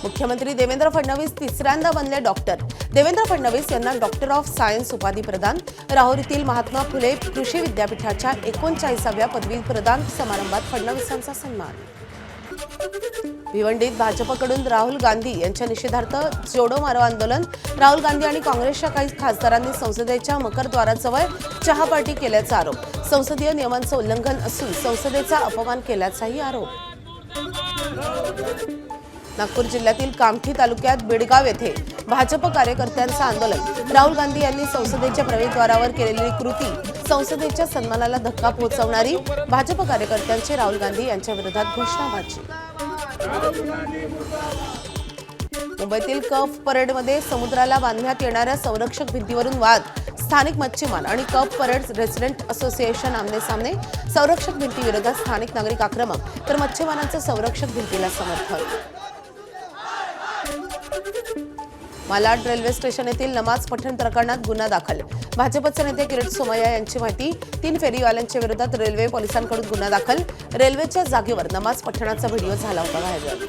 मुख्यमंत्री देवेंद्र फडणवीस तिसऱ्यांदा बनले डॉक्टर। देवेंद्र फडणवीस यांना डॉक्टर ऑफ सायन्स उपाधी प्रदान। राहुरीतील महात्मा फुले कृषी विद्यापीठाच्या 39व्या पदवी प्रदान समारंभात फडणवीसांचा सन्मान। भिवंडीत भाजपकडून राहुल गांधी यांच्या निषेधार्थ जोडो मारो आंदोलन। राहुल गांधी आणि काँग्रेसच्या काही खासदारांनी संसदेच्या मकरद्वाराजवळ चहा पार्टी केल्याचा आरोप। संसदीय नियमांचं उल्लंघन असून संसदेचा अपमान केल्याचाही आरोप। नागपूर जिल्ह्यातील कामठी तालुक्यात बिडगाव येथे भाजप कार्यकर्त्यांचं आंदोलन। राहुल गांधी यांनी संसदेच्या प्रवेशद्वारावर केलेली कृती संसदेच्या सन्मानाला धक्का पोहोचवणारी। भाजप कार्यकर्त्यांची राहुल गांधी यांच्या विरोधात घोषणाबाजी। मुंबईतील कफ परेडमध्ये समुद्राला बांधण्यात येणाऱ्या संरक्षक भिंतीवरून वाद। स्थानिक मच्छीमार आणि कफ परेड रेसिडेंट असोसिएशन आमने सामने। संरक्षक भिंतीविरोधात स्थानिक नागरिक आक्रमक तर मच्छीमारांचं संरक्षक भिंतीला समर्थन। मालाड रेल्वे स्टेशन येथील नमाज पठण प्रकरणात गुन्हा दाखल। भाजपचे नेते किरीट सोमय्या यांची माहिती। 3 फेरीवाल्यांच्या विरोधात रेल्वे पोलिसांकडून गुन्हा दाखल। रेल्वेच्या जागेवर नमाज पठणाचा व्हिडिओ झाला होता व्हायरल।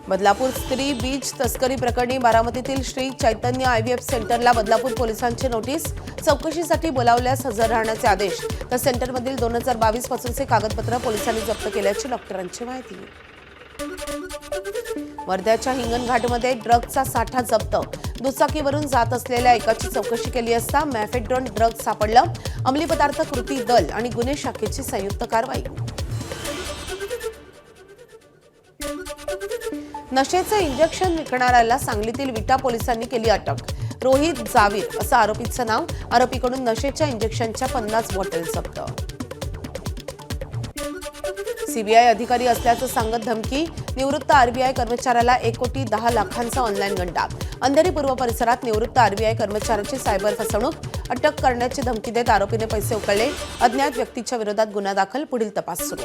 बदलापूर स्त्री बीज तस्करी प्रकरणी बारामतीतील श्री चैतन्य आयव्हीएफ सेंटरला बदलापूर पोलिसांची नोटीस। चौकशीसाठी बोलावल्यास हजर राहण्याचे आदेश। तर सेंटरमधील 2022 पासूनचे कागदपत्र पोलिसांनी जप्त केल्याची डॉक्टरांची माहिती। वर्ध्याच्या हिंगणघाटमध्ये ड्रग्जचा साठा जप्त। दुचाकीवरून जात असलेल्या एकाची चौकशी केली असता मॅफेड्रोन ड्रग्ज सापडलं। अंमली पदार्थ कृती दल आणि गुन्हे शाखेची संयुक्त कारवाई। नशेचं इंजेक्शन विकणाऱ्याला सांगलीतील विटा पोलिसांनी केली अटक। रोहित जावीर असं आरोपीचं नाव। आरोपीकडून नशेच्या इंजेक्शनच्या 50 बॉटल जप्त। सीबीआय अधिकारी असल्याचं सांगत धमकी। निवृत्त आरबीआय कर्मचाऱ्याला 1,10,00,000चा ऑनलाईन गंडा। अंधेरी पूर्व परिसरात निवृत्त आरबीआय कर्मचाऱ्याची सायबर फसवणूक। अटक करण्याची धमकी देत आरोपीने पैसे उकळले। अज्ञात व्यक्तीच्या विरोधात गुन्हा दाखल। पुढील तपास सुरू।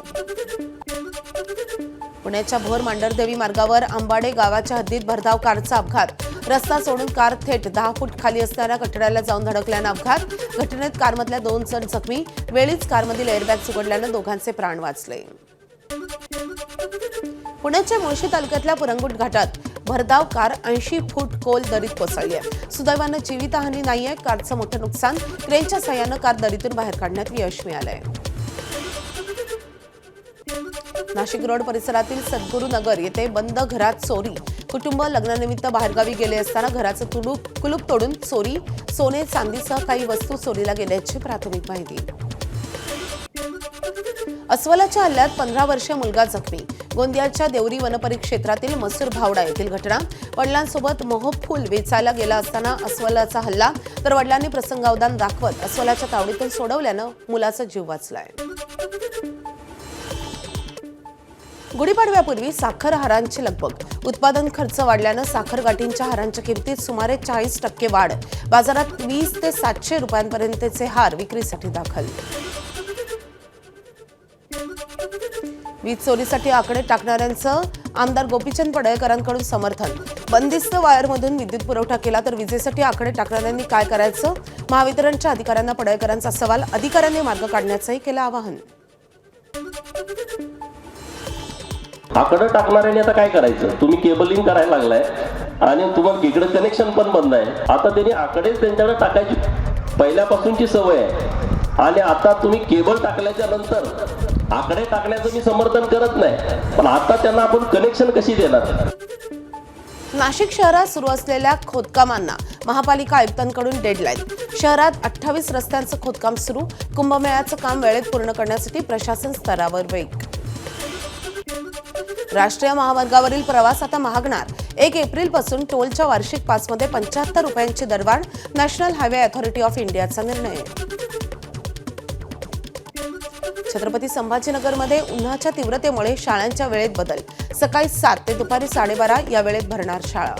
पुण्याच्या भोर मांढरदेवी मार्गावर आंबाडे गावाच्या हद्दीत भरधाव कारचा अपघात। रस्ता सोडून कार थेट 10 फूट खाली असणाऱ्या कठड्याला जाऊन धडकल्यानं अपघात। घटनेत कारमधल्या 2 जण जखमी। वेळीच कारमधील एअरबॅग उघडल्यानं दोघांचे प्राण वाचले। पुण्याच्या मुळशी तालुक्यातल्या पुरंगुट घाटात भरधाव कार 80 फूट खोल दरीत कोसळली आहे। सुदैवानं जीवितहानी नाहीये। कारचं मोठं नुकसान। क्रेनच्या साह्यानं कार दरीतून बाहेर काढण्यात यश मिळालंय। नाशिक रोड परिसरातील सद्गुरू नगर येथे बंद घरात चोरी। कुटुंब लग्नानिमित्त बाहेरगावी गेले असताना घराचं कुलूप तोडून चोरी। सोने चांदीसह काही वस्तू चोरीला गेल्याची प्राथमिक माहिती। अस्वलाच्या हल्ल्यात 15 वर्षीय मुलगा जखमी। गोंदियाच्या देवरी वनपरिक्षेत्रातील मसूर भावडा येथील घटना। वडिलांसोबत मोहफूल वेचायला गेला असताना अस्वलाचा हल्ला। तर वडिलांनी प्रसंगावधान दाखवत अस्वलाच्या तावडीतून सोडवल्यानं मुलाचा जीव वाचलाय। गुढीपाडव्यापूर्वी साखर हारांची लगबग। उत्पादन खर्च वाढल्यानं साखर गाठींच्या हारांच्या किमतीत सुमारे 40% वाढ। बाजारात 20 ते 700 रुपयांपर्यंतचे हार विक्रीसाठी दाखल। वीज चोरीसाठी आकडे टाकणाऱ्यांचं आमदार गोपीचंद पडळकरांकडून समर्थन। बंदिस्त वायरमधून विद्युत पुरवठा केला तर विजेसाठी आकडे टाकणाऱ्यांनी काय करायचं? महावितरणच्या अधिकाऱ्यांना पडळकरांचा सवाल। अधिकाऱ्यांनी मार्ग काढण्याचंही केलं आवाहन। आकडे टाकणाऱ्यांनी आता काय करायचं? तुम्ही केबलिंग करायला लागलाय आणि तुम्हाला इकडे कनेक्शन पण बंद आहे। आता त्यांनी आकडेच त्यांच्याकडे टाकायची पहिल्यापासूनची सवय आहे आणि आता तुम्ही केबल टाकल्याच्या नंतर आकडे टाकण्याचं मी समर्थन करत नाही, पण आता त्यांना आपण कनेक्शन कशी देणार? नाशिक शहरात सुरू असलेल्या खोदकामांना महापालिका आयुक्तांकडून डेडलाईन। शहरात 28 रस्त्यांचं खोदकाम सुरू। कुंभमेळ्याचं काम वेळेत पूर्ण करण्यासाठी प्रशासन स्तरावर वेग। राष्ट्रीय महामार्गावरील प्रवास आता महागणार। 1 एप्रिलपासून टोलच्या वार्षिक पासमध्ये 75 रुपयांची दरवाढ। नॅशनल हायवे अथॉरिटी ऑफ इंडियाचा निर्णय। छत्रपती संभाजीनगरमध्ये उन्हाच्या तीव्रतेमुळे शाळांच्या वेळेत बदल। सकाळी 7 ते दुपारी 12:30 या वेळेत भरणार शाळा।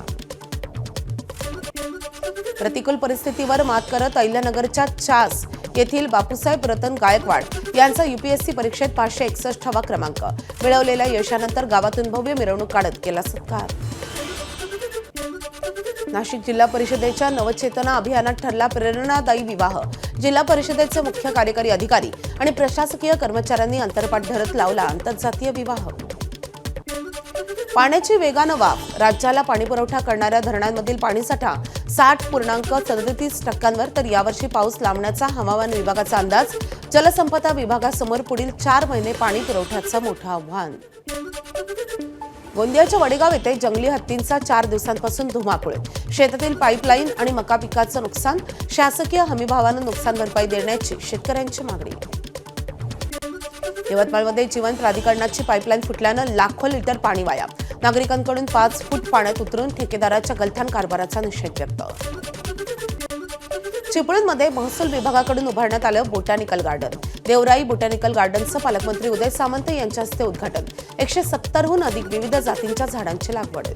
प्रतिकूल परिस्थितीवर मात करत अहिल्यानगरच्या चास येथील बापूसाहेब रतन गायकवाड यांचा यूपीएससी परीक्षेत 561वा क्रमांक। मिळवलेल्या यशानंतर गावातून भव्य मिरवणूक काढत केला सत्कार। नाशिक जिल्हा परिषदेच्या नवचेतना अभियानात ठरला प्रेरणादायी विवाह। जिल्हा परिषदेचे मुख्य कार्यकारी अधिकारी आणि प्रशासकीय कर्मचाऱ्यांनी अंतरपाठ धरत लावला आंतरजातीय विवाह। पाण्याची वेगानं वाफ. राज्याला पाणीपुरवठा करणाऱ्या धरणांमधील पाणीसाठा 60.37%वर, तर यावर्षी पाऊस लांबण्याचा हवामान विभागाचा अंदाज. जलसंपदा विभागासमोर पुढील 4 महिने पाणी पुरवठ्याचं मोठं आव्हान. गोंदियाच्या वडेगाव येथे जंगली हत्तींचा 4 दिवसांपासून धुमाकूळ. शेतातील पाईपलाईन आणि मका पिकाचं नुकसान. शासकीय हमीभावानं नुकसान भरपाई देण्याची शेतकऱ्यांची मागणी. यवतमाळमध्ये जीवन प्राधिकरणाची पाईपलाईन फुटल्यानं लाखो लिटर पाणी वाया. नागरिकांकडून 5 फूट पाण्यात उतरून ठेकेदाराच्या गलथान कारभाराचा निषेध व्यक्त. चिपळूणमध्ये महसूल विभागाकडून उभारण्यात आलं बोटॅनिकल गार्डन. देवराई बोटॅनिकल गार्डनचं पालकमंत्री उदय सामंत यांच्या हस्ते उद्घाटन. 170हून अधिक विविध जातींच्या झाडांची लागवड.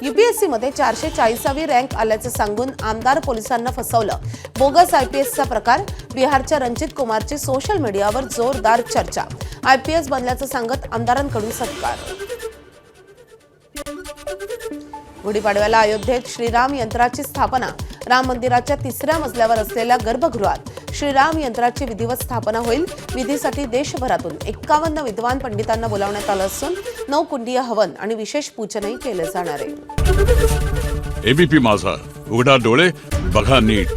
यूपीएससीमध्ये 440वी रँक आल्याचं सांगून आमदार पोलिसांना फसवलं. बोगस आयपीएसचा प्रकार. बिहारच्या रणजित कुमारची सोशल मीडियावर जोरदार चर्चा. आयपीएस बनल्याचं सांगत आमदारांकडून सत्कार. गुढीपाडव्याला अयोध्येत श्रीराम यंत्राची स्थापना. राम मंदिराच्या 3ऱ्या मजल्यावर असलेल्या गर्भगृहात श्रीराम यंत्राची विधिवत स्थापना होईल. विधीसाठी देशभरातून 51 विद्वान पंडितांना बोलावण्यात आलं असून 9 कुंडीय हवन आणि विशेष पूजनही केले जाणार आहे. एबीपी माझा, उघडा डोळे बघा नीट.